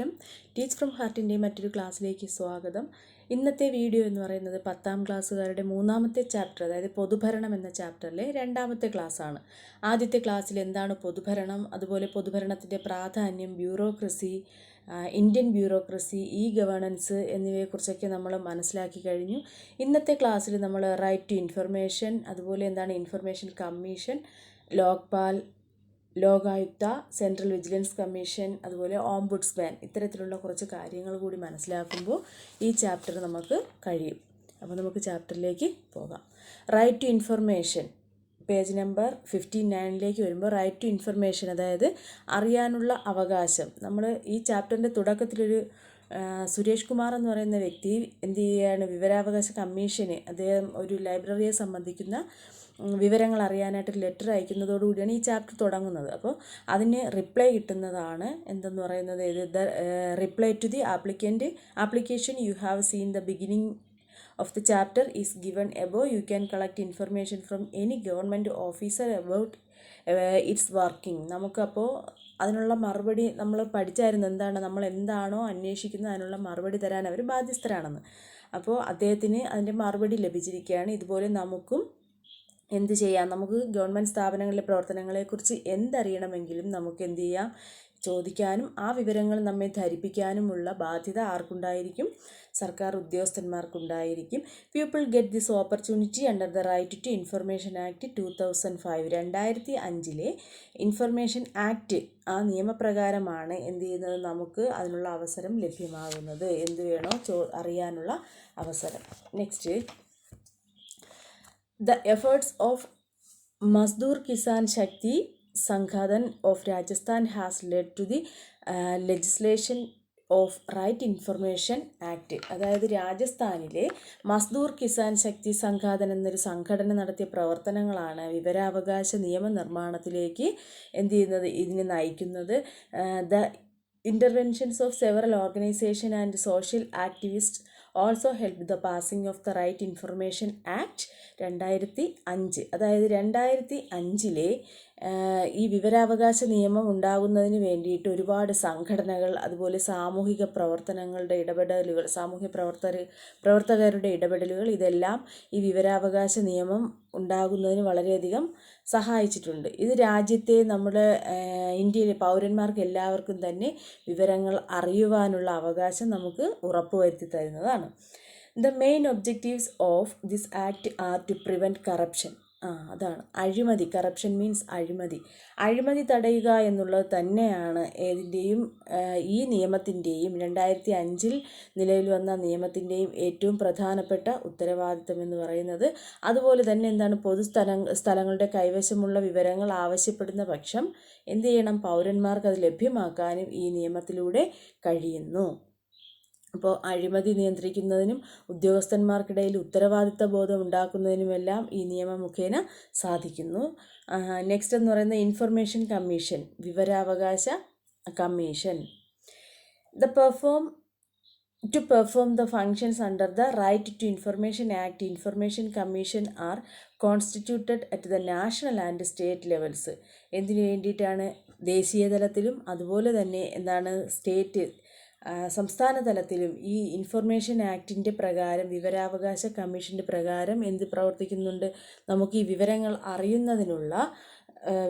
നമസ്കാരം. Teach from ഹാർട്ടിൻ്റെ മറ്റൊരു ക്ലാസ്സിലേക്ക് സ്വാഗതം. ഇന്നത്തെ വീഡിയോ എന്ന് പറയുന്നത് 10ാം ക്ലാസ്സുകാരുടെ മൂന്നാമത്തെ ചാപ്റ്റർ, അതായത് പൊതുഭരണം എന്ന ചാപ്റ്ററിലെ രണ്ടാമത്തെ ക്ലാസ്സാണ്. ആദ്യത്തെ ക്ലാസ്സിൽ എന്താണ് പൊതുഭരണം, അതുപോലെ പൊതുഭരണത്തിൻ്റെ പ്രാധാന്യം, bureaucracy, Indian bureaucracy, e governance എന്നിവയെക്കുറിച്ചൊക്കെ നമ്മൾ മനസ്സിലാക്കി കഴിഞ്ഞു. ഇന്നത്തെ ക്ലാസ്സിൽ നമ്മൾ റൈറ്റ് ടു ഇൻഫർമേഷൻ, അതുപോലെ എന്താണ് information commission, Lokpal, Lokayukta, central vigilance commission, അതുപോലെ ഓംബുഡ്സ്മാൻ, ഇത്തരത്തിലുള്ള കുറച്ച് കാര്യങ്ങൾ കൂടി മനസ്സിലാക്കുമ്പോൾ ഈ ചാപ്റ്റർ നമുക്ക് കഴിയും. അപ്പോൾ നമുക്ക് ചാപ്റ്ററിലേക്ക് പോകാം. Right to information, page number 59 വരുമ്പോൾ റൈറ്റ് ടു ഇൻഫർമേഷൻ, അതായത് അറിയാനുള്ള അവകാശം. നമ്മൾ ഈ ചാപ്റ്ററിൻ്റെ തുടക്കത്തിലൊരു സുരേഷ് കുമാർ എന്ന് പറയുന്ന വ്യക്തി എന്ത് ചെയ്യുകയാണ്, വിവരാവകാശ കമ്മീഷന് അദ്ദേഹം ഒരു ലൈബ്രറിയെ സംബന്ധിക്കുന്ന വിവരങ്ങൾ അറിയാനായിട്ട് ലെറ്റർ അയക്കുന്നതോടുകൂടിയാണ് ഈ ചാപ്റ്റർ തുടങ്ങുന്നത്. അപ്പോൾ അതിന് റിപ്ലൈ കിട്ടുന്നതാണ് എന്തെന്ന് പറയുന്നത്, the reply to the application you have seen the beginning of the chapter is given above. You can collect information from any government officer about its working. നമുക്കപ്പോൾ അതിനുള്ള മറുപടി നമ്മൾ പഠിച്ചായിരുന്നു, എന്താണ് നമ്മൾ എന്താണോ അന്വേഷിക്കുന്നത് അതിനുള്ള മറുപടി തരാൻ അവർ ബാധ്യസ്ഥരാണെന്ന്. അപ്പോൾ അദ്ദേഹത്തിന് അതിൻ്റെ മറുപടി ലഭിച്ചിരിക്കുകയാണ്. ഇതുപോലെ നമുക്കും എന്ത് ചെയ്യാം, നമുക്ക് ഗവൺമെൻറ് സ്ഥാപനങ്ങളിലെ പ്രവർത്തനങ്ങളെക്കുറിച്ച് എന്തറിയണമെങ്കിലും നമുക്ക് എന്ത് ചെയ്യാം, ചോദിക്കാനും ആ വിവരങ്ങൾ നമ്മെ ധരിപ്പിക്കാനുമുള്ള ബാധ്യത ആർക്കുണ്ടായിരിക്കും, സർക്കാർ ഉദ്യോഗസ്ഥന്മാർക്കുണ്ടായിരിക്കും. People get this opportunity under the right to information act 2005. 2005 information act, ആ നിയമപ്രകാരമാണ് എന്ത് ചെയ്യുന്നത്, നമുക്ക് അതിനുള്ള അവസരം ലഭ്യമാകുന്നത്. എന്ത് വേണോ അറിയാനുള്ള അവസരം. Next, the efforts of Mazdoor Kisan Shakti Sanghadan of Rajasthan has led to the legislation of right information act. അതായത് രാജസ്ഥാനിലെ മസ്ദൂർ കിസാൻ ശക്തി സംഘാതൻ എന്നൊരു സംഘടന നടത്തിയ പ്രവർത്തനങ്ങളാണ് വിവരാവകാശ നിയമനിർമ്മാണത്തിലേക്ക് എന്ത് ചെയ്യുന്നത്, ഇതിനെ നയിക്കുന്നത്. The interventions of several organisation and social activist also help the passing of the right information act 2005. അതായത് 2005 ഈ വിവരാവകാശ നിയമം ഉണ്ടാകുന്നതിന് വേണ്ടിയിട്ട് ഒരുപാട് സംഘടനകൾ, അതുപോലെ സാമൂഹിക പ്രവർത്തനങ്ങളുടെ ഇടപെടലുകൾ, പ്രവർത്തകരുടെ ഇടപെടലുകൾ, ഇതെല്ലാം ഈ വിവരാവകാശ നിയമം ഉണ്ടാകുന്നതിന് വളരെയധികം സഹായിച്ചിട്ടുണ്ട്. ഇത് രാജ്യത്തെ നമ്മുടെ ഇന്ത്യയിലെ പൗരന്മാർക്ക് എല്ലാവർക്കും തന്നെ വിവരങ്ങൾ അറിയുവാനുള്ള അവകാശം നമുക്ക് ഉറപ്പുവരുത്തി തരുന്നതാണ്. The main objectives of this act are to prevent corruption. അതാണ് അഴിമതി. കറപ്ഷൻ മീൻസ് അഴിമതി തടയുക എന്നുള്ളത് തന്നെയാണ് ഏതിൻ്റെയും, ഈ നിയമത്തിൻ്റെയും 2005 നിലവിൽ വന്ന നിയമത്തിൻ്റെയും ഏറ്റവും പ്രധാനപ്പെട്ട ഉത്തരവാദിത്തം എന്ന് പറയുന്നത്. അതുപോലെ തന്നെ എന്താണ്, സ്ഥലങ്ങളുടെ കൈവശമുള്ള വിവരങ്ങൾ ആവശ്യപ്പെടുന്ന പക്ഷം എന്ത് ചെയ്യണം, പൗരന്മാർക്ക് അത് ലഭ്യമാക്കാനും ഈ നിയമത്തിലൂടെ കഴിയുന്നു. അപ്പോൾ അഴിമതി നിയന്ത്രിക്കുന്നതിനും ഉദ്യോഗസ്ഥന്മാർക്കിടയിൽ ഉത്തരവാദിത്ത ബോധം ഉണ്ടാക്കുന്നതിനുമെല്ലാം ഈ നിയമം മുഖേന സാധിക്കുന്നു. നെക്സ്റ്റ് എന്ന് പറയുന്നത് ഇൻഫർമേഷൻ കമ്മീഷൻ, വിവരാവകാശ commission. To perform the functions under the Right to Information Act, Information Commission are constituted at the national and state levels. എന്തിനു വേണ്ടിയിട്ടാണ്, ദേശീയ തലത്തിലും അതുപോലെ തന്നെ എന്താണ് സംസ്ഥാന തലത്തിലും ഈ ഇൻഫർമേഷൻ ആക്ടിൻ്റെ പ്രകാരം, വിവരാവകാശ കമ്മീഷൻ്റെ പ്രകാരം എന്ത് പ്രവർത്തിക്കുന്നുണ്ട്, നമുക്ക് ഈ വിവരങ്ങൾ അറിയുന്നതിനുള്ള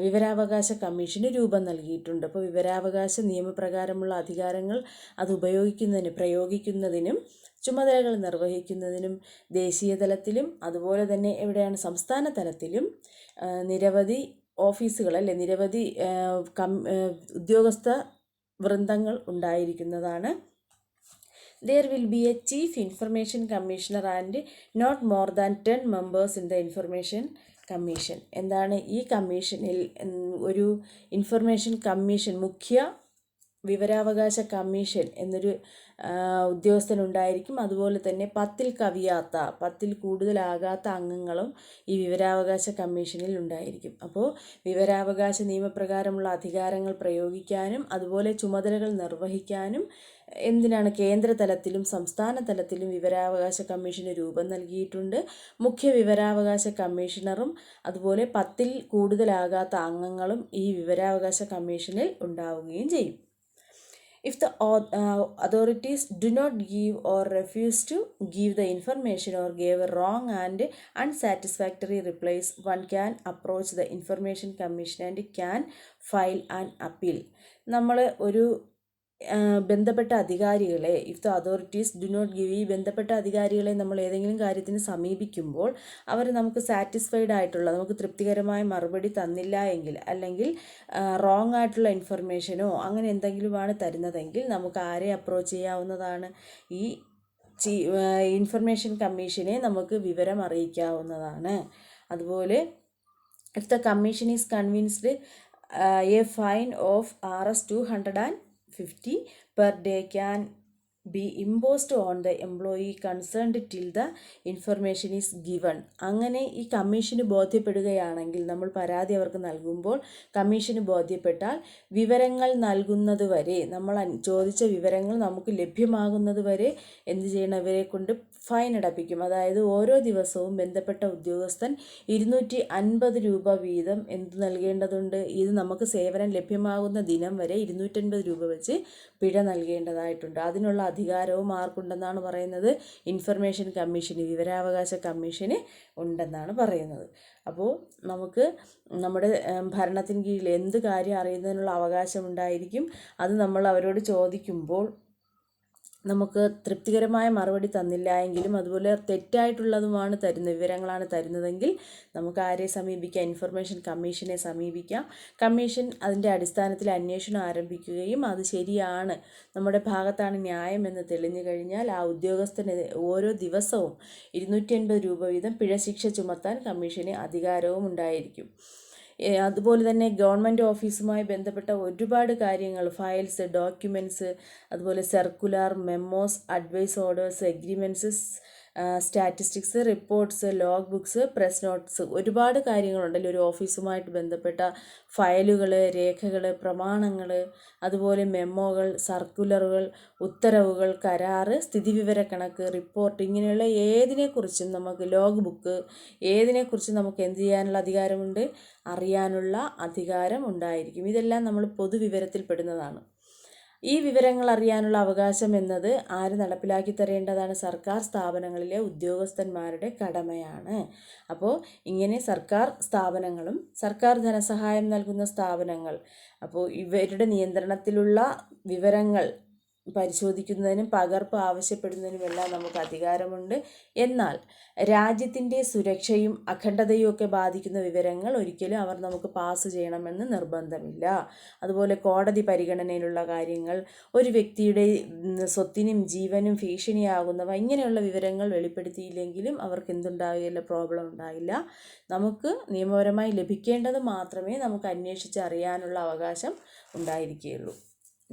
വിവരാവകാശ കമ്മീഷന് രൂപം നൽകിയിട്ടുണ്ട്. അപ്പോൾ വിവരാവകാശ നിയമപ്രകാരമുള്ള അധികാരങ്ങൾ അത് പ്രയോഗിക്കുന്നതിനും ചുമതലകൾ നിർവഹിക്കുന്നതിനും ദേശീയ തലത്തിലും അതുപോലെ തന്നെ എവിടെയാണ്, സംസ്ഥാന തലത്തിലും നിരവധി ഓഫീസുകൾ, നിരവധി ഉദ്യോഗസ്ഥ വൃന്ദങ്ങൾ ഉണ്ടായിരിക്കുന്നതാണ്. There will be a chief information commissioner and not more than 10 members in the information commission. എന്താണ്, ഈ കമ്മീഷനിൽ ഒരു ഇൻഫർമേഷൻ കമ്മീഷൻ, മുഖ്യ വിവരാവകാശ കമ്മീഷൻ എന്നൊരു ഉദ്യോഗസ്ഥനുണ്ടായിരിക്കും. അതുപോലെ തന്നെ 10ൽ കൂടുതലാകാത്ത അംഗങ്ങളും ഈ വിവരാവകാശ കമ്മീഷനിൽ ഉണ്ടായിരിക്കും. അപ്പോൾ വിവരാവകാശ നിയമപ്രകാരമുള്ള അധികാരങ്ങൾ പ്രയോഗിക്കാനും അതുപോലെ ചുമതലകൾ നിർവഹിക്കാനും എന്തിനാണ്, കേന്ദ്ര തലത്തിലും സംസ്ഥാന തലത്തിലും വിവരാവകാശ കമ്മീഷന് രൂപം നൽകിയിട്ടുണ്ട്. മുഖ്യ വിവരാവകാശ കമ്മീഷണറും അതുപോലെ 10ൽ കൂടുതലാകാത്ത അംഗങ്ങളും ഈ വിവരാവകാശ കമ്മീഷനിൽ ഉണ്ടാവുകയും ചെയ്യും. If the authorities do not give or refuse to give the information or give wrong and unsatisfactory replies, one can approach the Information Commission and can file an appeal. നമ്മൾ ഒരു ബന്ധപ്പെട്ട അധികാരികളെ, if the authorities do not give, ഈ ബന്ധപ്പെട്ട അധികാരികളെ നമ്മൾ ഏതെങ്കിലും കാര്യത്തിന് സമീപിക്കുമ്പോൾ അവർ നമുക്ക് സാറ്റിസ്ഫൈഡ് ആയിട്ടുള്ള, നമുക്ക് തൃപ്തികരമായ മറുപടി തന്നില്ല എങ്കിൽ, അല്ലെങ്കിൽ റോങ് ആയിട്ടുള്ള ഇൻഫർമേഷനോ അങ്ങനെ എന്തെങ്കിലുമാണ് തരുന്നതെങ്കിൽ നമുക്ക് ആരെ അപ്രോച്ച് ചെയ്യാവുന്നതാണ്? ഈ ഇൻഫർമേഷൻ കമ്മീഷനെ നമുക്ക് വിവരം അറിയിക്കാവുന്നതാണ്. അതുപോലെ if the commission is convinced A fine of Rs 250 per day can be imposed on the employee concerned till the information is given. അങ്ങനെ ഈ കമ്മീഷന് ബോധ്യപ്പെടുകയാണെങ്കിൽ, നമ്മൾ പരാതി അവർക്ക് നൽകുമ്പോൾ കമ്മീഷന് ബോധ്യപ്പെട്ടാൽ വിവരങ്ങൾ നൽകുന്നത് വരെ, നമ്മൾ ചോദിച്ച വിവരങ്ങൾ നമുക്ക് ലഭ്യമാകുന്നത് വരെ എന്ത് ചെയ്യണം? ഇവരെ കൊണ്ട് ഫൈൻ അടപ്പിക്കും. അതായത് ഓരോ ദിവസവും ബന്ധപ്പെട്ട ഉദ്യോഗസ്ഥൻ 250 രൂപ വീതം എന്ത് നൽകേണ്ടതുണ്ട്? ഇത് നമുക്ക് സേവനം ലഭ്യമാകുന്ന ദിനം വരെ 250 രൂപ വെച്ച് പിഴ നൽകേണ്ടതായിട്ടുണ്ട്. അതിനുള്ള അധികാരവും ആർക്കുണ്ടെന്നാണ് പറയുന്നത്? ഇൻഫർമേഷൻ കമ്മീഷന്, വിവരാവകാശ കമ്മീഷന് ഉണ്ടെന്നാണ് പറയുന്നത്. അപ്പോൾ നമുക്ക് നമ്മുടെ ഭരണത്തിന് കീഴിൽ എന്ത് കാര്യം അറിയുന്നതിനുള്ള അവകാശമുണ്ടായിരിക്കും. അത് നമ്മൾ അവരോട് ചോദിക്കുമ്പോൾ നമുക്ക് തൃപ്തികരമായ മറുപടി തന്നില്ല എങ്കിലും, അതുപോലെ തെറ്റായിട്ടുള്ളതുമാണ് വിവരങ്ങളാണ് തരുന്നതെങ്കിൽ നമുക്ക് ആരെ സമീപിക്കാം? ഇൻഫർമേഷൻ കമ്മീഷനെ സമീപിക്കാം. കമ്മീഷൻ അതിൻ്റെ അടിസ്ഥാനത്തിൽ അന്വേഷണം ആരംഭിക്കുകയും അത് ശരിയാണ്, നമ്മുടെ ഭാഗത്താണ് ന്യായം എന്ന് തെളിഞ്ഞു കഴിഞ്ഞാൽ ആ ഉദ്യോഗസ്ഥന് ഓരോ ദിവസവും 250 രൂപ വീതം പിഴ ശിക്ഷ ചുമത്താൻ കമ്മീഷന് അധികാരവും ഉണ്ടായിരിക്കും. അതുപോലെ തന്നെ ഗവൺമെൻറ് ഓഫീസുമായി ബന്ധപ്പെട്ട ഒരുപാട് കാര്യങ്ങൾ, ഫയൽസ്, ഡോക്യുമെൻറ്റ്സ്, അതുപോലെ circular, memos, advice orders, agreements, statistics, reports, log books, press notes, ഒരുപാട് കാര്യങ്ങളുണ്ടല്ലോ ഒരു ഓഫീസുമായിട്ട് ബന്ധപ്പെട്ട ഫയലുകൾ, രേഖകൾ, പ്രമാണങ്ങൾ, അതുപോലെ മെമ്മോകൾ, സർക്കുലറുകൾ, ഉത്തരവുകൾ, കരാറ്, സ്ഥിതിവിവരക്കണക്ക്, റിപ്പോർട്ട്, ഇങ്ങനെയുള്ള ഏതിനെക്കുറിച്ചും നമുക്ക്, ലോഗ് ബുക്ക്, ഏതിനെക്കുറിച്ചും നമുക്ക് എന്ത് ചെയ്യാനുള്ള അധികാരമുണ്ട്? അറിയാനുള്ള അധികാരം ഉണ്ടായിരിക്കും. ഇതെല്ലാം നമ്മൾ പൊതുവിവരത്തിൽ പെടുന്നതാണ്. ഈ വിവരങ്ങൾ അറിയാനുള്ള അവകാശം എന്നത് ആര് നടപ്പിലാക്കി തരേണ്ടതാണ്? സർക്കാർ സ്ഥാപനങ്ങളിലെ ഉദ്യോഗസ്ഥന്മാരുടെ കടമയാണ്. അപ്പോൾ ഇങ്ങനെ സർക്കാർ സ്ഥാപനങ്ങളും സർക്കാർ ധനസഹായം നൽകുന്ന സ്ഥാപനങ്ങൾ, അപ്പോൾ ഇവരുടെ നിയന്ത്രണത്തിലുള്ള വിവരങ്ങൾ പരിശോധിക്കുന്നതിനും പകർപ്പ് ആവശ്യപ്പെടുന്നതിനുമെല്ലാം നമുക്ക് അധികാരമുണ്ട്. എന്നാൽ രാജ്യത്തിൻ്റെ സുരക്ഷയും അഖണ്ഡതയും ഒക്കെ ബാധിക്കുന്ന വിവരങ്ങൾ ഒരിക്കലും അവർ നമുക്ക് പാസ് ചെയ്യണമെന്ന് നിർബന്ധമില്ല. അതുപോലെ കോടതി പരിഗണനയിലുള്ള കാര്യങ്ങൾ, ഒരു വ്യക്തിയുടെ സ്വത്തിനും ജീവനും ഭീഷണിയാകുന്നവ, ഇങ്ങനെയുള്ള വിവരങ്ങൾ വെളിപ്പെടുത്തിയില്ലെങ്കിലും അവർക്ക് എന്തുണ്ടാകില്ല? പ്രോബ്ലം ഉണ്ടാകില്ല. നമുക്ക് നിയമപരമായി ലഭിക്കേണ്ടത് മാത്രമേ നമുക്ക് അന്വേഷിച്ച് അറിയാനുള്ള അവകാശം ഉണ്ടായിരിക്കുകയുള്ളൂ.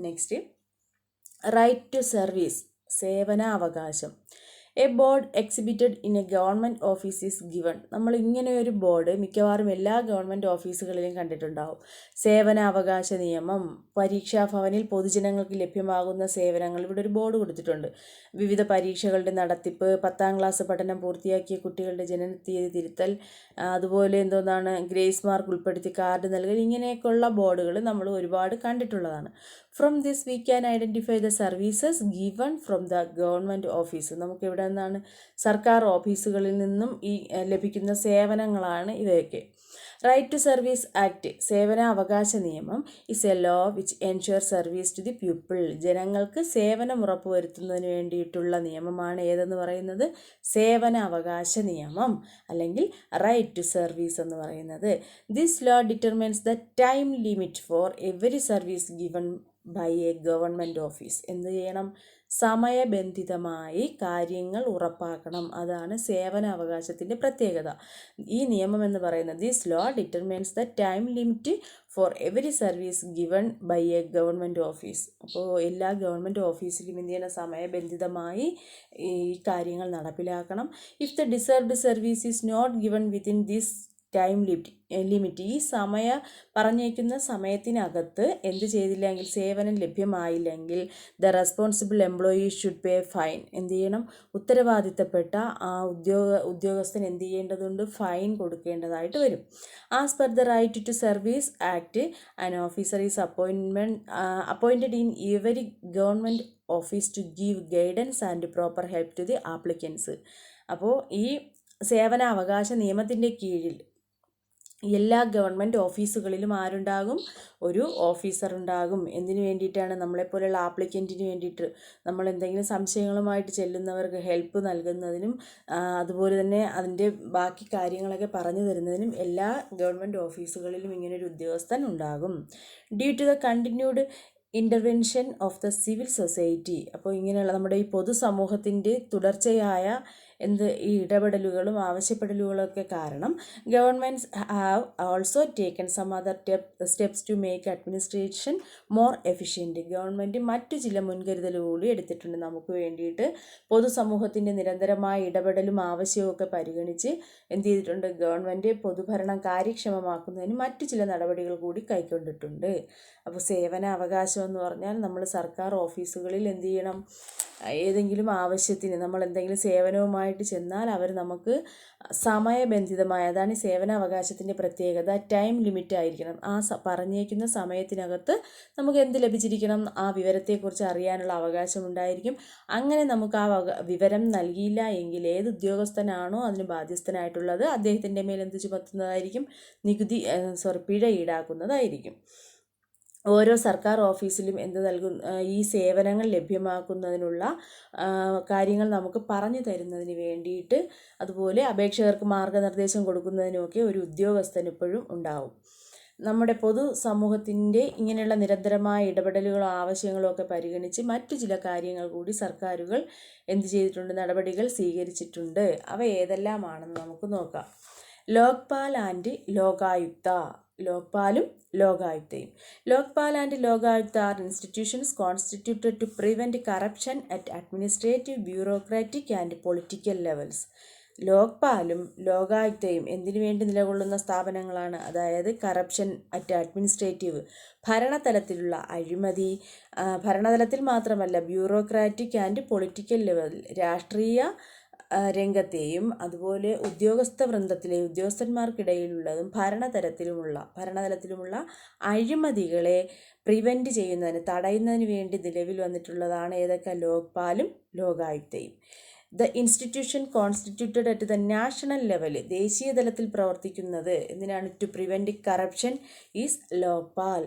നെക്സ്റ്റ്, റൈറ്റ് ടു സർവീസ്, സേവനാവകാശം. A board exhibited in a government office is given. നമ്മൾ ഇങ്ങനെ ഒരു ബോർഡ് മിക്കവാറും എല്ലാ ഗവൺമെൻറ് ഓഫീസുകളിലും കണ്ടിട്ടുണ്ടാവും. സേവനാവകാശ നിയമം, പരീക്ഷാഭവനിൽ പൊതുജനങ്ങൾക്ക് ലഭ്യമാകുന്ന സേവനങ്ങൾ, ഇവിടെ ഒരു ബോർഡ് കൊടുത്തിട്ടുണ്ട്. വിവിധ പരീക്ഷകളുടെ നടത്തിപ്പ്, 10ാം ക്ലാസ് പഠനം പൂർത്തിയാക്കിയ കുട്ടികളുടെ ജനനത്തീയതി തിരുത്തൽ, അതുപോലെ ഗ്രേസ് മാർക്ക് ഉൾപ്പെടുത്തി കാർഡ് നൽകൽ, ഇങ്ങനെയൊക്കെയുള്ള ബോർഡുകൾ നമ്മൾ ഒരുപാട് കണ്ടിട്ടുള്ളതാണ്. From this we can identify the services given from the government office. നമുക്ക് ഇവിടെ നിന്നാണ്? സർക്കാർ ഓഫീസുകളിൽ നിന്നും ഈ ലഭിക്കുന്ന സേവനങ്ങളാണ് ഇവയൊക്കെ. റൈറ്റ് ടു സർവീസ് ആക്ട്, സേവനാവകാശ നിയമം, is a law which ensure service to the people. ജനങ്ങൾക്ക് സേവനം ഉറപ്പുവരുത്തുന്നതിന് വേണ്ടിയിട്ടുള്ള നിയമമാണ് ഏതെന്ന് പറയുന്നത്? സേവനാവകാശ നിയമം, അല്ലെങ്കിൽ റൈറ്റ് ടു സർവീസ് എന്ന് പറയുന്നത്. This law determines the time limit for every service given by a government office. എന്ത് ചെയ്യണം? സമയബന്ധിതമായി കാര്യങ്ങൾ ഉറപ്പാക്കണം. അതാണ് സേവനാവകാശത്തിൻ്റെ പ്രത്യേകത. ഈ നിയമം എന്ന് പറയുന്നത്, this law determines the time limit for every service given by a government office. അപ്പോൾ എല്ലാ ഗവൺമെൻറ് ഓഫീസിലും എന്ത് ചെയ്യണം? സമയബന്ധിതമായി ഈ കാര്യങ്ങൾ നടപ്പിലാക്കണം. If the deserved service is not given within this time limit ഈ പറഞ്ഞേക്കുന്ന സമയത്തിനകത്ത് എന്ത് ചെയ്തില്ലെങ്കിൽ, സേവനം ലഭ്യമായില്ലെങ്കിൽ the responsible employee should pay fine. എന്ത് ചെയ്യണം? ഉത്തരവാദിത്തപ്പെട്ട ആ ഉദ്യോഗസ്ഥൻ എന്ത് ചെയ്യേണ്ടതുണ്ട്? ഫൈൻ കൊടുക്കേണ്ടതായിട്ട് വരും. As per the right to service act an officer is appointed in every government office to give guidance and proper help to the applicants. അപ്പോൾ ഈ സേവനാവകാശ നിയമത്തിൻ്റെ കീഴിൽ എല്ലാ ഗവൺമെൻറ് ഓഫീസുകളിലും ആരുണ്ടാകും? ഒരു ഓഫീസർ ഉണ്ടാകും. എന്തിനു വേണ്ടിയിട്ടാണ്? നമ്മളെപ്പോലെയുള്ള ആപ്ലിക്കൻറ്റിന് വേണ്ടിയിട്ട്, നമ്മൾ എന്തെങ്കിലും സംശയങ്ങളുമായിട്ട് ചെല്ലുന്നവർക്ക് ഹെൽപ്പ് നൽകുന്നതിനും അതുപോലെ തന്നെ അതിൻ്റെ ബാക്കി കാര്യങ്ങളൊക്കെ പറഞ്ഞു തരുന്നതിനും എല്ലാ ഗവൺമെൻറ് ഓഫീസുകളിലും ഇങ്ങനൊരു ഉദ്യോഗസ്ഥൻ ഉണ്ടാകും. Due to the continued intervention of the civil society. അപ്പോൾ ഇങ്ങനെയുള്ള നമ്മുടെ ഈ പൊതുസമൂഹത്തിൻ്റെ തുടർച്ചയായ ഈ ഇടപെടലുകളും ആവശ്യപ്പെടലുകളൊക്കെ കാരണം governments have also taken some other steps to make administration more efficient. Government മറ്റു ചില മുൻകരുതലുകൾ കൂടി എടുത്തിട്ടുണ്ട് നമുക്ക് വേണ്ടിയിട്ട്. പൊതുസമൂഹത്തിൻ്റെ നിരന്തരമായ ഇടപെടലും ആവശ്യവും ഒക്കെ പരിഗണിച്ച് എന്ത് ചെയ്തിട്ടുണ്ട്? ഗവൺമെൻറ് പൊതുഭരണം കാര്യക്ഷമമാക്കുന്നതിന് മറ്റു ചില നടപടികൾ കൂടി കൈക്കൊണ്ടിട്ടുണ്ട്. അപ്പോൾ സേവന അവകാശം എന്ന് പറഞ്ഞാൽ നമ്മൾ സർക്കാർ ഓഫീസുകളിൽ എന്ത് ചെയ്യണം? ഏതെങ്കിലും ആവശ്യത്തിന് നമ്മൾ എന്തെങ്കിലും സേവനവുമായിട്ട് ചെന്നാൽ അവർ നമുക്ക് സമയബന്ധിതമായ, അതാണ് ഈ സേവനാവകാശത്തിൻ്റെ പ്രത്യേകത, ടൈം ലിമിറ്റ് ആയിരിക്കണം. ആ പറഞ്ഞേക്കുന്ന സമയത്തിനകത്ത് നമുക്ക് എന്ത് ലഭിച്ചിരിക്കണം? ആ വിവരത്തെക്കുറിച്ച് അറിയാനുള്ള അവകാശം ഉണ്ടായിരിക്കും. അങ്ങനെ നമുക്ക് ആ വിവരം നൽകിയില്ല എങ്കിൽ ഏത് ഉദ്യോഗസ്ഥനാണോ അതിന് ബാധ്യസ്ഥനായിട്ടുള്ളത് അദ്ദേഹത്തിൻ്റെ മേൽ എന്ത് ചുമത്തുന്നതായിരിക്കും? പിഴ ഈടാക്കുന്നതായിരിക്കും. ഓരോ സർക്കാർ ഓഫീസിലും എന്ത് നൽകും? ഈ സേവനങ്ങൾ ലഭ്യമാക്കുന്നതിനുള്ള കാര്യങ്ങൾ നമുക്ക് പറഞ്ഞു തരുന്നതിന് വേണ്ടിയിട്ട്, അതുപോലെ അപേക്ഷകർക്ക് മാർഗനിർദ്ദേശം കൊടുക്കുന്നതിനുമൊക്കെ ഒരു ഉദ്യോഗസ്ഥൻ ഇപ്പോഴും ഉണ്ടാവും. നമ്മുടെ പൊതുസമൂഹത്തിൻ്റെ ഇങ്ങനെയുള്ള നിരന്തരമായ ഇടപെടലുകളോ ആവശ്യങ്ങളോ ഒക്കെ പരിഗണിച്ച് മറ്റു ചില കാര്യങ്ങൾ കൂടി സർക്കാരുകൾ എന്ത് ചെയ്തിട്ടുണ്ട്? നടപടികൾ സ്വീകരിച്ചിട്ടുണ്ട്. അവ ഏതെല്ലാമാണെന്ന് നമുക്ക് നോക്കാം. ലോക്പാൽ ആൻഡ് ലോകായുക്ത. ലോക്പാലും ലോകായുക്തയും. Lokpal and Lokayukta are institutions constituted to prevent corruption at administrative, bureaucratic and political levels. ലോക്പാലും ലോകായുക്തയും എന്തിനു വേണ്ടി നിലകൊള്ളുന്ന സ്ഥാപനങ്ങളാണ്? അതായത് കറപ്ഷൻ അറ്റ് അഡ്മിനിസ്ട്രേറ്റീവ്, ഭരണതലത്തിലുള്ള അഴിമതി, ഭരണതലത്തിൽ മാത്രമല്ല ബ്യൂറോക്രാറ്റിക് ആൻഡ് പൊളിറ്റിക്കൽ ലെവൽ, രാഷ്ട്രീയ രംഗത്തെയും അതുപോലെ ഉദ്യോഗസ്ഥ വൃന്ദത്തിലെയും ഉദ്യോഗസ്ഥന്മാർക്കിടയിലുള്ളതും ഭരണതലത്തിലുമുള്ള അഴിമതികളെ പ്രിവെൻറ്റ് ചെയ്യുന്നതിന്, തടയുന്നതിന് വേണ്ടി നിലവിൽ വന്നിട്ടുള്ളതാണ് ഏതൊക്കെ? ലോക്പാലും ലോകായുക്തയും. The institution constituted at the national level, ദേശീയ തലത്തിൽ പ്രവർത്തിക്കുന്നത് എന്തിനാണ്? To prevent corruption is Lokpal.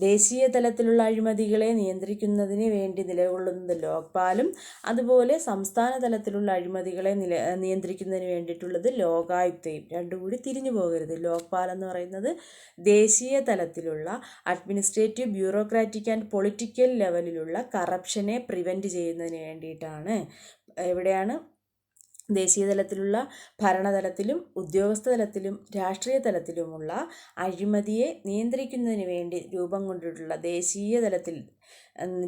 ദേശീയ തലത്തിലുള്ള അഴിമതികളെ നിയന്ത്രിക്കുന്നതിന് വേണ്ടി നിലകൊള്ളുന്നത് ലോക്പാലും, അതുപോലെ സംസ്ഥാന തലത്തിലുള്ള അഴിമതികളെ നിയന്ത്രിക്കുന്നതിന് വേണ്ടിയിട്ടുള്ളത് ലോകായുക്തയും. രണ്ടും കൂടി തിരിഞ്ഞു പോകരുത്. ലോക്പാൽ എന്ന് പറയുന്നത് ദേശീയ തലത്തിലുള്ള അഡ്മിനിസ്ട്രേറ്റീവ്, ബ്യൂറോക്രാറ്റിക് ആൻഡ് പൊളിറ്റിക്കൽ ലെവലിലുള്ള കറപ്ഷനെ പ്രിവെൻറ്റ് ചെയ്യുന്നതിന് വേണ്ടിയിട്ടാണ്. എവിടെയാണ്? ദേശീയ തലത്തിലുള്ള ഭരണതലത്തിലും ഉദ്യോഗസ്ഥ തലത്തിലും രാഷ്ട്രീയ തലത്തിലുമുള്ള അഴിമതിയെ നിയന്ത്രിക്കുന്നതിന് വേണ്ടി ദേശീയ തലത്തിൽ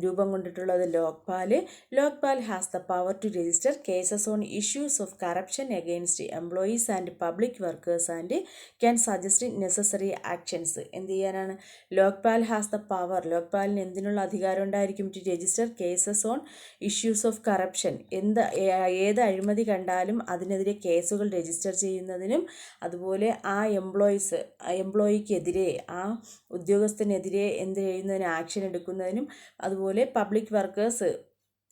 രൂപം കൊണ്ടിട്ടുള്ളത് Lokpal. Lokpal has the power to register cases on issues of corruption against employees and public workers and can suggest necessary actions. എന്ത് ചെയ്യാനാണ്? ലോക്പാൽ ഹാസ് ദ പവർ, ലോക്പാലിന് എന്തിനുള്ള അധികാരം ഉണ്ടായിരിക്കും? To register cases on issues of corruption, ഏത് അഴിമതി കണ്ടാലും അതിനെതിരെ കേസുകൾ രജിസ്റ്റർ ചെയ്യുന്നതിനും, അതുപോലെ ആ എംപ്ലോയിക്കെതിരെ, ആ ഉദ്യോഗസ്ഥനെതിരെ എന്ത് ചെയ്യുന്നതിന് ആക്ഷൻ എടുക്കുന്നതിനും, അതുപോലെ പബ്ലിക് വർക്കേഴ്സ്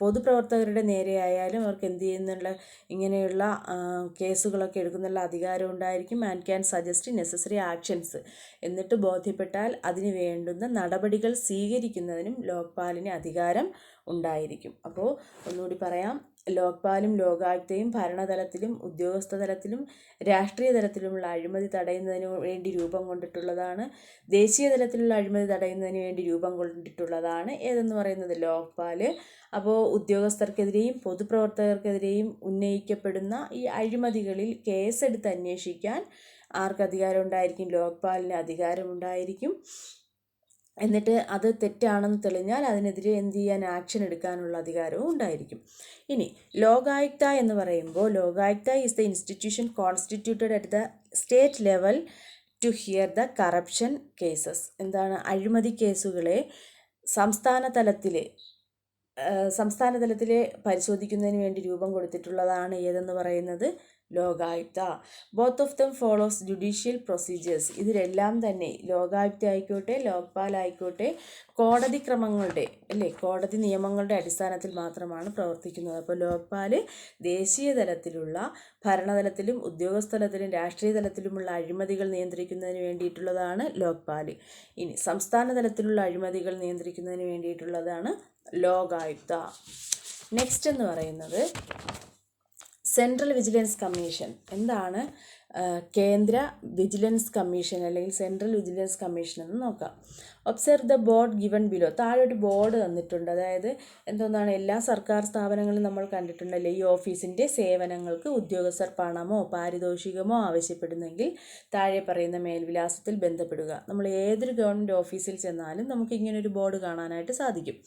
പൊതുപ്രവർത്തകരുടെ നേരെയായാലും അവർക്ക് എന്ത് ചെയ്യുന്നുള്ള ഇങ്ങനെയുള്ള കേസുകളൊക്കെ എടുക്കുന്നുള്ള അധികാരം ഉണ്ടായിരിക്കും. And can suggest necessary actions, എന്നിട്ട് ബോധ്യപ്പെട്ടാൽ അതിന് വേണ്ടുന്ന നടപടികൾ സ്വീകരിക്കുന്നതിനും ലോക്പാലിന് അധികാരം ഉണ്ടായിരിക്കും. അപ്പോൾ ഒന്നുകൂടി പറയാം. ലോക്പാലും ലോകായുക്തയും ഭരണതലത്തിലും ഉദ്യോഗസ്ഥ തലത്തിലും രാഷ്ട്രീയ തലത്തിലുമുള്ള അഴിമതി തടയുന്നതിന് വേണ്ടി രൂപം കൊണ്ടിട്ടുള്ളതാണ്. ദേശീയ തലത്തിലുള്ള അഴിമതി തടയുന്നതിന് വേണ്ടി രൂപം കൊണ്ടിട്ടുള്ളതാണ് ഏതെന്ന് പറയുന്നത്? ലോക്പാൽ. അപ്പോൾ ഉദ്യോഗസ്ഥർക്കെതിരെയും പൊതുപ്രവർത്തകർക്കെതിരെയും ഉന്നയിക്കപ്പെടുന്ന ഈ അഴിമതികളിൽ കേസെടുത്ത് അന്വേഷിക്കാൻ ആർക്ക് അധികാരം ഉണ്ടായിരിക്കും? ലോക്പാലിന് അധികാരമുണ്ടായിരിക്കും. എന്നിട്ട് അത് തെറ്റാണെന്ന് തെളിഞ്ഞാൽ അതിനെതിരെ എന്ത് ചെയ്യാൻ ആക്ഷൻ എടുക്കാനുള്ള അധികാരവും ഉണ്ടായിരിക്കും. ഇനി ലോകായുക്ത എന്ന് പറയുമ്പോൾ Lokayukta is the institution constituted at the state level two hear the corruption cases. എന്താണ്? അഴിമതി കേസുകളെ സംസ്ഥാന തലത്തിൽ പരിശോധിക്കുന്നതിന് വേണ്ടി രൂപം കൊടുത്തിട്ടുള്ളതാണ് ഏതെന്ന് പറയുന്നത് Lokayukta. Both of them follows judicial procedures. ഇതിലെല്ലാം തന്നെ ലോകായുക്ത ആയിക്കോട്ടെ ലോക്പാൽ ആയിക്കോട്ടെ കോടതി ക്രമങ്ങളുടെ കോടതി നിയമങ്ങളുടെ അടിസ്ഥാനത്തിൽ മാത്രമാണ് പ്രവർത്തിക്കുന്നത്. അപ്പോൾ ലോക്പാൽ ദേശീയ തലത്തിലുള്ള ഭരണതലത്തിലും ഉദ്യോഗസ്ഥ തലത്തിലും രാഷ്ട്രീയ തലത്തിലുമുള്ള അഴിമതികൾ നിയന്ത്രിക്കുന്നതിന് വേണ്ടിയിട്ടുള്ളതാണ് ലോക്പാൽ. ഇനി സംസ്ഥാന തലത്തിലുള്ള അഴിമതികൾ നിയന്ത്രിക്കുന്നതിന് വേണ്ടിയിട്ടുള്ളതാണ് ലോകായുക്ത. നെക്സ്റ്റ് എന്ന് പറയുന്നത് സെൻട്രൽ വിജിലൻസ് കമ്മീഷൻ. എന്താണ് കേന്ദ്ര വിജിലൻസ് കമ്മീഷൻ അല്ലെങ്കിൽ സെൻട്രൽ വിജിലൻസ് കമ്മീഷൻ എന്ന് നോക്കാം. Observe the board given below. താഴെ ഒരു ബോർഡ് തന്നിട്ടുണ്ട്. അതായത് എന്തോന്നാണ്, എല്ലാ സർക്കാർ സ്ഥാപനങ്ങളും നമ്മൾ കണ്ടിട്ടുണ്ടല്ലേ, ഈ ഓഫീസിൻ്റെ സേവനങ്ങൾക്ക് ഉദ്യോഗസ്ഥർ പണമോ പാരിതോഷികമോ ആവശ്യപ്പെടുന്നെങ്കിൽ താഴെ പറയുന്ന മേൽവിലാസത്തിൽ ബന്ധപ്പെടുക. നമ്മൾ ഏതൊരു ഗവൺമെൻറ് ഓഫീസിൽ ചെന്നാലും നമുക്ക് ഇങ്ങനൊരു ബോർഡ് കാണാനായിട്ട് സാധിക്കും.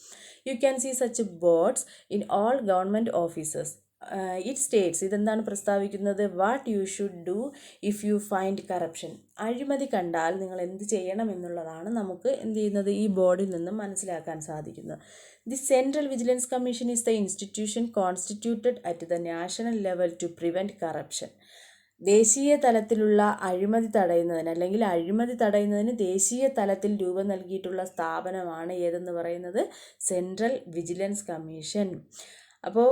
You can see such boards in all government offices. It states. ഇതെന്താണ് പ്രസ്താവിക്കുന്നത്? What you should do if you find corruption. അഴിമതി കണ്ടാൽ നിങ്ങൾ എന്ത് ചെയ്യണം എന്നുള്ളതാണ് നമുക്ക് എന്ത് ചെയ്യുന്നത് ഈ ബോർഡിൽ നിന്നും മനസ്സിലാക്കാൻ സാധിക്കുന്നത്. The central vigilance commission is the institution constituted at the national level two prevent corruption. ദേശീയ തലത്തിലുള്ള അഴിമതി തടയുന്നതിന് അല്ലെങ്കിൽ അഴിമതി തടയുന്നതിന് ദേശീയ തലത്തിൽ രൂപം നൽകിയിട്ടുള്ള സ്ഥാപനമാണ് ഏതെന്ന് പറയുന്നത് സെൻട്രൽ വിജിലൻസ് കമ്മീഷൻ. അപ്പോൾ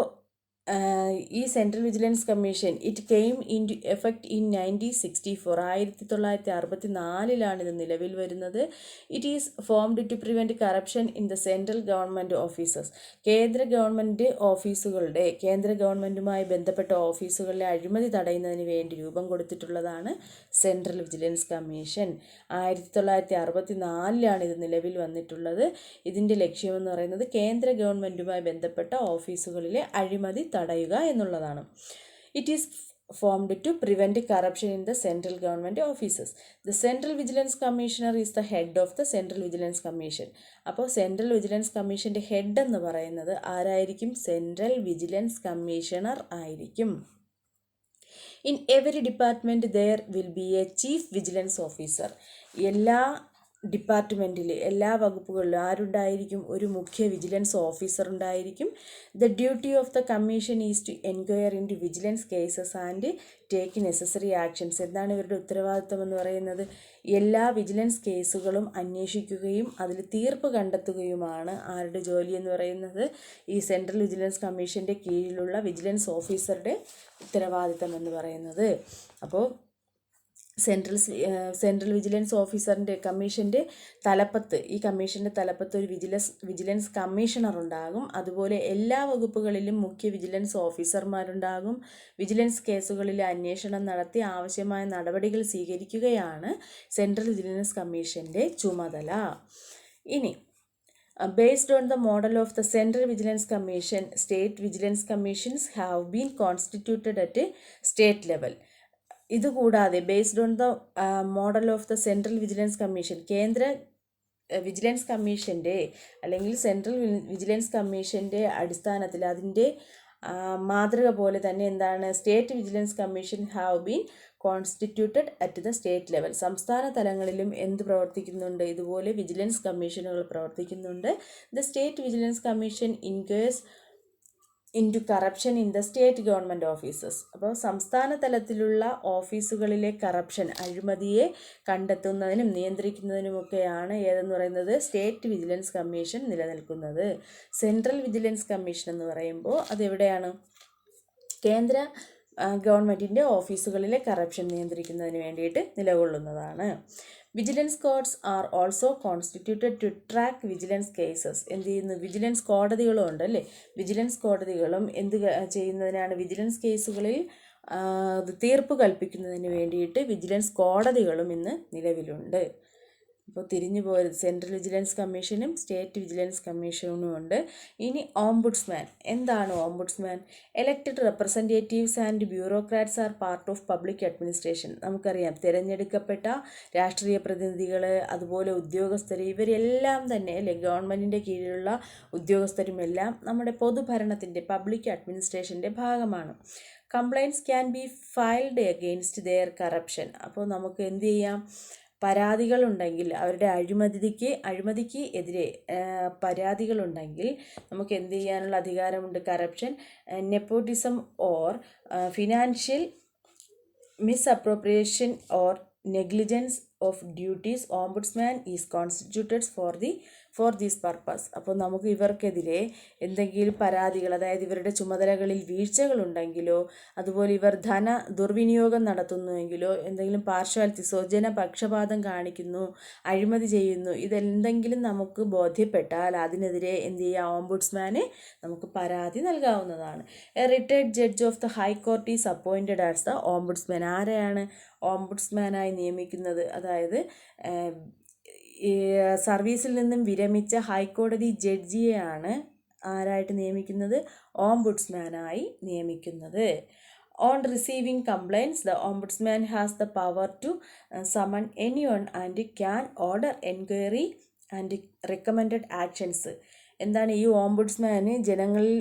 ഈ central vigilance commission it came into effect in 1964. 1964 ഇത് നിലവിൽ വരുന്നത്. It is formed to prevent corruption in the central government offices. കേന്ദ്ര ഗവൺമെൻറ്റുമായി ബന്ധപ്പെട്ട ഓഫീസുകളിലെ അഴിമതി തടയുന്നതിന് വേണ്ടി രൂപം കൊടുത്തിട്ടുള്ളതാണ് സെൻട്രൽ വിജിലൻസ് കമ്മീഷൻ. 1964 ഇത് നിലവിൽ വന്നിട്ടുള്ളത്. ഇതിൻ്റെ ലക്ഷ്യമെന്ന് പറയുന്നത് കേന്ദ്ര ഗവൺമെൻറ്റുമായി ബന്ധപ്പെട്ട ഓഫീസുകളിലെ അഴിമതി തടയുക എന്നുള്ളതാണ്. It is formed to prevent corruption in the central government offices. The Central Vigilance Commissioner is the head of the Central Vigilance Commission. അപ്പോൾ സെൻട്രൽ വിജിലൻസ് കമ്മീഷൻ്റെ ഹെഡ് എന്ന് പറയുന്നത് ആരായിരിക്കും? സെൻട്രൽ വിജിലൻസ് കമ്മീഷണർ ആയിരിക്കും. In every department there will be a chief vigilance officer. എല്ലാ ഡിപ്പാർട്ട്മെൻറ്റിൽ എല്ലാ വകുപ്പുകളിലും ആരുണ്ടായിരിക്കും? ഒരു മുഖ്യ വിജിലൻസ് ഓഫീസർ ഉണ്ടായിരിക്കും. The duty of the commission is to enquire into vigilance cases and take necessary actions. എന്താണ് ഇവരുടെ ഉത്തരവാദിത്വം എന്ന് പറയുന്നത്? എല്ലാ വിജിലൻസ് കേസുകളും അന്വേഷിക്കുകയും അതിൽ തീർപ്പ് കണ്ടെത്തുകയുമാണ് ആരുടെ ജോലി എന്ന് പറയുന്നത്? ഈ സെൻട്രൽ വിജിലൻസ് കമ്മീഷൻ്റെ കീഴിലുള്ള വിജിലൻസ് ഓഫീസറുടെ ഉത്തരവാദിത്തം എന്ന് പറയുന്നത്. അപ്പോൾ സെൻട്രൽ വിജിലൻസ് ഓഫീസറിൻ്റെ കമ്മീഷൻ്റെ തലപ്പത്ത് ഈ കമ്മീഷൻ്റെ തലപ്പത്ത് ഒരു വിജിലൻസ് കമ്മീഷണർ ഉണ്ടാകും. അതുപോലെ എല്ലാ വകുപ്പുകളിലും മുഖ്യ വിജിലൻസ് ഓഫീസർമാരുണ്ടാകും. വിജിലൻസ് കേസുകളിലെ അന്വേഷണം നടത്തി ആവശ്യമായ നടപടികൾ സ്വീകരിക്കുകയാണ് സെൻട്രൽ വിജിലൻസ് കമ്മീഷൻ്റെ ചുമതല. ഇനി based on the model of the Central Vigilance Commission, state vigilance commissions have been constituted at a state level. ഇതുകൂടാതെ based on the model of the central vigilance commission, കേന്ദ്ര വിജിലൻസ് കമ്മീഷൻ്റെ അല്ലെങ്കിൽ central vigilance കമ്മീഷൻ്റെ അടിസ്ഥാനത്തിൽ അതിൻ്റെ മാതൃക പോലെ തന്നെ എന്താണ് state vigilance commission have been constituted at the state level. സംസ്ഥാന തലങ്ങളിലും എന്ത് പ്രവർത്തിക്കുന്നുണ്ട്? ഇതുപോലെ വിജിലൻസ് കമ്മീഷനുകൾ പ്രവർത്തിക്കുന്നുണ്ട്. The state vigilance commission inquires into corruption in the state government offices. അപ്പോൾ സംസ്ഥാന തലത്തിലുള്ള ഓഫീസുകളിലെ കറപ്ഷൻ, അഴിമതിയെ കണ്ടെത്തുന്നതിനും നിയന്ത്രിക്കുന്നതിനുമൊക്കെയാണ് ഏതെന്ന് പറയുന്നത് സ്റ്റേറ്റ് വിജിലൻസ് കമ്മീഷൻ നിലനിൽക്കുന്നത്. സെൻട്രൽ വിജിലൻസ് കമ്മീഷൻ എന്ന് പറയുമ്പോൾ അതെവിടെയാണ്? കേന്ദ്ര ഗവൺമെൻറ്റിൻ്റെ ഓഫീസുകളിലെ കറപ്ഷൻ നിയന്ത്രിക്കുന്നതിന് വേണ്ടിയിട്ട് നിലകൊള്ളുന്നതാണ്. Vigilance courts are also constituted to track vigilance cases. എന്ത് ചെയ്യുന്നു? വിജിലൻസ് കോടതികളും ഉണ്ടല്ലേ. വിജിലൻസ് കോടതികളും എന്ത് ചെയ്യുന്നതിനാണ്? വിജിലൻസ് കേസുകളിൽ തീർപ്പ് കൽപ്പിക്കുന്നതിന് വേണ്ടിയിട്ട് വിജിലൻസ് കോടതികളും ഇന്ന് നിലവിലുണ്ട്. അപ്പോൾ തിരിഞ്ഞു പോയത് സെൻട്രൽ വിജിലൻസ് കമ്മീഷനും സ്റ്റേറ്റ് വിജിലൻസ് കമ്മീഷനും ഉണ്ട്. ഇനി ഓംബുഡ്സ്മാൻ. എന്താണ് ombudsman? Elected representatives and bureaucrats are part of public administration. നമുക്കറിയാം, തിരഞ്ഞെടുക്കപ്പെട്ട രാഷ്ട്രീയ പ്രതിനിധികൾ, അതുപോലെ ഉദ്യോഗസ്ഥർ, ഇവരെല്ലാം തന്നെ അല്ലേ, ഗവൺമെൻറ്റിൻ്റെ കീഴിലുള്ള ഉദ്യോഗസ്ഥരുമെല്ലാം നമ്മുടെ പൊതുഭരണത്തിൻ്റെ പബ്ലിക് അഡ്മിനിസ്ട്രേഷൻ്റെ ഭാഗമാണ്. Complaints can be filed against their corruption. അപ്പോൾ നമുക്ക് എന്ത് ചെയ്യാം? പരാതികളുണ്ടെങ്കിൽ, അവരുടെ അഴിമതിക്ക് എതിരെ പരാതികളുണ്ടെങ്കിൽ നമുക്ക് എന്ത് ചെയ്യാനുള്ള അധികാരമുണ്ട്? Corruption, nepotism or financial misappropriation or negligence of duties. Ombudsman is constituted for these purpose. അപ്പോൾ നമുക്ക് ഇവർക്കെതിരെ എന്തെങ്കിലും പരാതികൾ, അതായത് ഇവരുടെ ചുമതലകളിൽ വീഴ്ചകളുണ്ടെങ്കിലോ, അതുപോലെ ഇവർ ധന ദുർവിനിയോഗം നടത്തുന്നുവെങ്കിലോ, എന്തെങ്കിലും പാർഷ്വാലിറ്റി, സ്വജന പക്ഷപാതം കാണിക്കുന്നു, അഴിമതി ചെയ്യുന്നു, ഇതെന്തെങ്കിലും നമുക്ക് ബോധ്യപ്പെട്ടാൽ അതിനെതിരെ എന്ത് ചെയ്യുക? ഓംബുഡ്സ്മാന് നമുക്ക് പരാതി നൽകാവുന്നതാണ്. A retired judge of the high court is appointed as the ombudsman. ആരെയാണ് ഓംബുഡ്സ്മാനായി നിയമിക്കുന്നത്? അതായത് സർവീസിൽ നിന്നും വിരമിച്ച ഹൈക്കോടതി ജഡ്ജിയെയാണ് ആരായിട്ട് നിയമിക്കുന്നത്? ഓംബുഡ്സ്മാനായി നിയമിക്കുന്നത്. On receiving complaints, the ombudsman has the power to summon anyone and can order enquiry and recommended actions. എന്താണ് ഈ ഓംബുഡ്സ്മാന്? ജനങ്ങളിൽ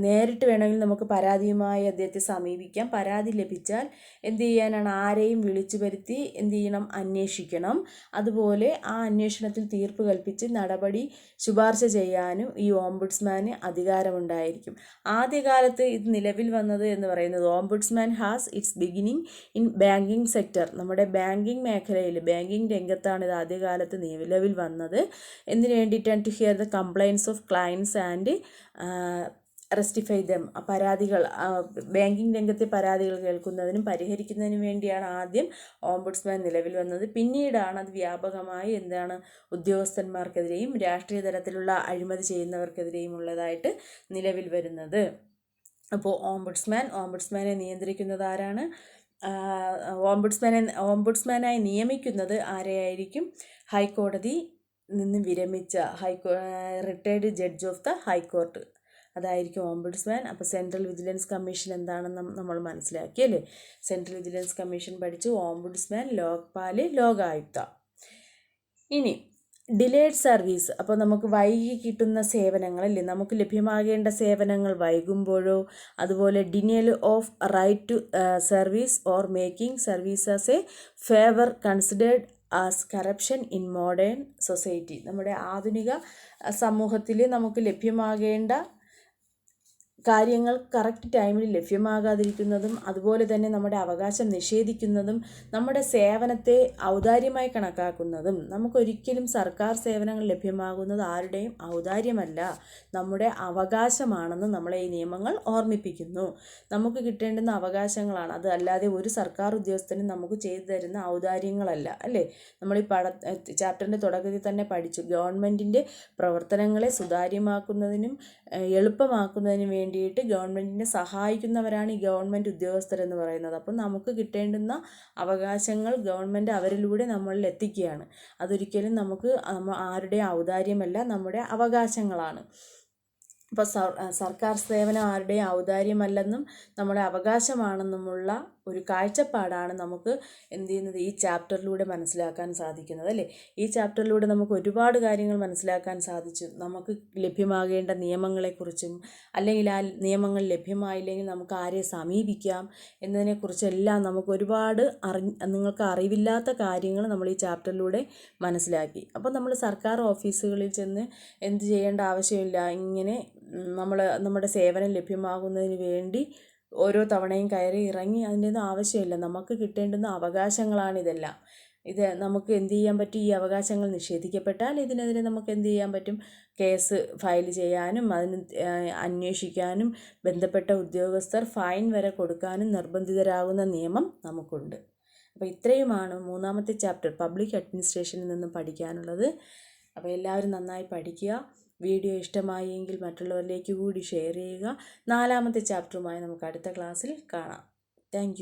നേരിട്ട് വേണമെങ്കിൽ നമുക്ക് പരാതിയുമായി അദ്ദേഹത്തെ സമീപിക്കാം. പരാതി ലഭിച്ചാൽ എന്ത് ചെയ്യാനാണ്? ആരെയും വിളിച്ചു വരുത്തി എന്ത് ചെയ്യണം? അന്വേഷിക്കണം. അതുപോലെ ആ അന്വേഷണത്തിൽ തീർപ്പ് കൽപ്പിച്ച് നടപടി ശുപാർശ ചെയ്യാനും ഈ ഓംബുഡ്സ്മാന് അധികാരമുണ്ടായിരിക്കും. ആദ്യകാലത്ത് ഇത് നിലവിൽ വന്നത് എന്ന് പറയുന്നത്, ombudsman has its beginning in banking sector. നമ്മുടെ ബാങ്കിങ് മേഖലയിൽ, ബാങ്കിങ് രംഗത്താണ് ഇത് ആദ്യകാലത്ത് നിലവിൽ വന്നത്. എന്തിനു വേണ്ടിയിട്ടാണ്? To hear the complaints of clients and rectify them. പരാതികൾ, ബാങ്കിങ് രംഗത്തെ പരാതികൾ കേൾക്കുന്നതിനും പരിഹരിക്കുന്നതിനും വേണ്ടിയാണ് ആദ്യം ഓംബുഡ്സ്മാൻ നിലവിൽ വന്നത്. പിന്നീടാണ് അത് വ്യാപകമായി ഉദ്യോഗസ്ഥന്മാർക്കെതിരെയും രാഷ്ട്രീയ തലത്തിലുള്ള അഴിമതി ചെയ്യുന്നവർക്കെതിരെയും ഉള്ളതായിട്ട് നിലവിൽ വരുന്നത്. അപ്പോൾ ഓംബുഡ്സ്മാനെ നിയന്ത്രിക്കുന്നത് ആരാണ്? ഓംബുഡ്സ്മാനായി നിയമിക്കുന്നത് ആരെയായിരിക്കും? ഹൈക്കോടതി നിന്ന് വിരമിച്ച retired judge of the high court, അതായിരിക്കും ഓംബുഡ്സ്മാൻ. അപ്പോൾ സെൻട്രൽ വിജിലൻസ് കമ്മീഷൻ എന്താണെന്ന് നമ്മൾ മനസ്സിലാക്കി അല്ലേ? സെൻട്രൽ വിജിലൻസ് കമ്മീഷൻ പഠിച്ചു. ഓംബുഡ്സ്മാൻ, ലോക്പാൽ, ലോകായുക്ത. ഇനി ഡിലേഡ് സർവീസ്. അപ്പോൾ നമുക്ക് വൈകി കിട്ടുന്ന സേവനങ്ങളല്ലേ, നമുക്ക് ലഭ്യമാകേണ്ട സേവനങ്ങൾ വൈകുമ്പോഴോ, അതുപോലെ denial of right to service or making service as a favour considered as corruption in modern society. നമ്മുടെ ആധുനിക സമൂഹത്തിൽ നമുക്ക് ലഭ്യമാകേണ്ട കാര്യങ്ങൾ കറക്റ്റ് ടൈമിൽ ലഭ്യമാകാതിരിക്കുന്നതും, അതുപോലെ തന്നെ നമ്മുടെ അവകാശം നിഷേധിക്കുന്നതും, നമ്മുടെ സേവനത്തെ ഔദാര്യമായി കണക്കാക്കുന്നതും. നമുക്കൊരിക്കലും സർക്കാർ സേവനങ്ങൾ ലഭ്യമാകുന്നത് ആരുടെയും ഔദാര്യമല്ല, നമ്മുടെ അവകാശമാണെന്ന് നമ്മളെ ഈ നിയമങ്ങൾ ഓർമ്മിപ്പിക്കുന്നു. നമുക്ക് കിട്ടേണ്ടുന്ന അവകാശങ്ങളാണ് അത്, അല്ലാതെ ഒരു സർക്കാർ ഉദ്യോഗസ്ഥനും നമുക്ക് ചെയ്തു തരുന്ന ഔദാര്യങ്ങളല്ല അല്ലേ? നമ്മൾ ഈ ചാപ്റ്ററിൻ്റെ തുടക്കത്തിൽ തന്നെ പഠിച്ചു, ഗവൺമെൻറ്റിൻ്റെ പ്രവർത്തനങ്ങളെ സുതാര്യമാക്കുന്നതിനും എളുപ്പമാക്കുന്നതിനും വേണ്ടിയിട്ട് ഗവൺമെൻറ്റിനെ സഹായിക്കുന്നവരാണ് ഈ ഗവൺമെൻറ് ഉദ്യോഗസ്ഥരെന്ന് പറയുന്നത്. അപ്പം നമുക്ക് കിട്ടേണ്ടുന്ന അവകാശങ്ങൾ ഗവൺമെൻറ് അവരിലൂടെ നമ്മളിൽ എത്തിക്കുകയാണ്. അതൊരിക്കലും നമുക്ക് ആരുടെ ഔദാര്യമല്ല, നമ്മുടെ അവകാശങ്ങളാണ്. അപ്പോൾ സർക്കാർ സേവനം ആരുടെയും ഔദാര്യമല്ലെന്നും നമ്മുടെ അവകാശമാണെന്നുമുള്ള ഒരു കാഴ്ചപ്പാടാണ് നമുക്ക് എന്ത് ചെയ്യുന്നത്, ഈ ചാപ്റ്ററിലൂടെ മനസ്സിലാക്കാൻ സാധിക്കുന്നത് അല്ലേ? ഈ ചാപ്റ്ററിലൂടെ നമുക്ക് ഒരുപാട് കാര്യങ്ങൾ മനസ്സിലാക്കാൻ സാധിച്ചു. നമുക്ക് ലഭ്യമാകേണ്ട നിയമങ്ങളെക്കുറിച്ചും, അല്ലെങ്കിൽ ആ നിയമങ്ങൾ ലഭ്യമായില്ലെങ്കിൽ നമുക്ക് ആരെ സമീപിക്കാം എന്നതിനെക്കുറിച്ചെല്ലാം നമുക്ക് ഒരുപാട് നിങ്ങൾക്ക് അറിവില്ലാത്ത കാര്യങ്ങൾ നമ്മൾ ഈ ചാപ്റ്ററിലൂടെ മനസ്സിലാക്കി. അപ്പോൾ നമ്മൾ സർക്കാർ ഓഫീസുകളിൽ ചെന്ന് എന്ത് ചെയ്യേണ്ട ആവശ്യമില്ല, ഇങ്ങനെ നമ്മുടെ സേവനം ലഭ്യമാകുന്നതിന് വേണ്ടി ഓരോ തവണയും കയറി ഇറങ്ങി അതിൻ്റെയൊന്നും ആവശ്യമില്ല. നമുക്ക് കിട്ടേണ്ടുന്ന അവകാശങ്ങളാണിതെല്ലാം. ഇത് നമുക്ക് എന്ത് ചെയ്യാൻ പറ്റും? ഈ അവകാശങ്ങൾ നിഷേധിക്കപ്പെട്ടാൽ ഇതിനെതിരെ നമുക്ക് എന്ത് ചെയ്യാൻ പറ്റും? കേസ് ഫയൽ ചെയ്യാനും അതിന് അന്വേഷിക്കാനും ബന്ധപ്പെട്ട ഉദ്യോഗസ്ഥർ ഫൈൻ വരെ കൊടുക്കാനും നിർബന്ധിതരാകുന്ന നിയമം നമുക്കുണ്ട്. അപ്പോൾ ഇത്രയുമാണ് മൂന്നാമത്തെ ചാപ്റ്റർ പബ്ലിക് അഡ്മിനിസ്ട്രേഷനിൽ നിന്നും പഠിക്കാനുള്ളത്. അപ്പോൾ എല്ലാവരും നന്നായി പഠിക്കുക. വീഡിയോ ഇഷ്ടമായെങ്കിൽ മറ്റുള്ളവരിലേക്ക് കൂടി ഷെയർ ചെയ്യുക. നാലാമത്തെ ചാപ്റ്ററുമായി നമുക്ക് അടുത്ത ക്ലാസ്സിൽ കാണാം. താങ്ക്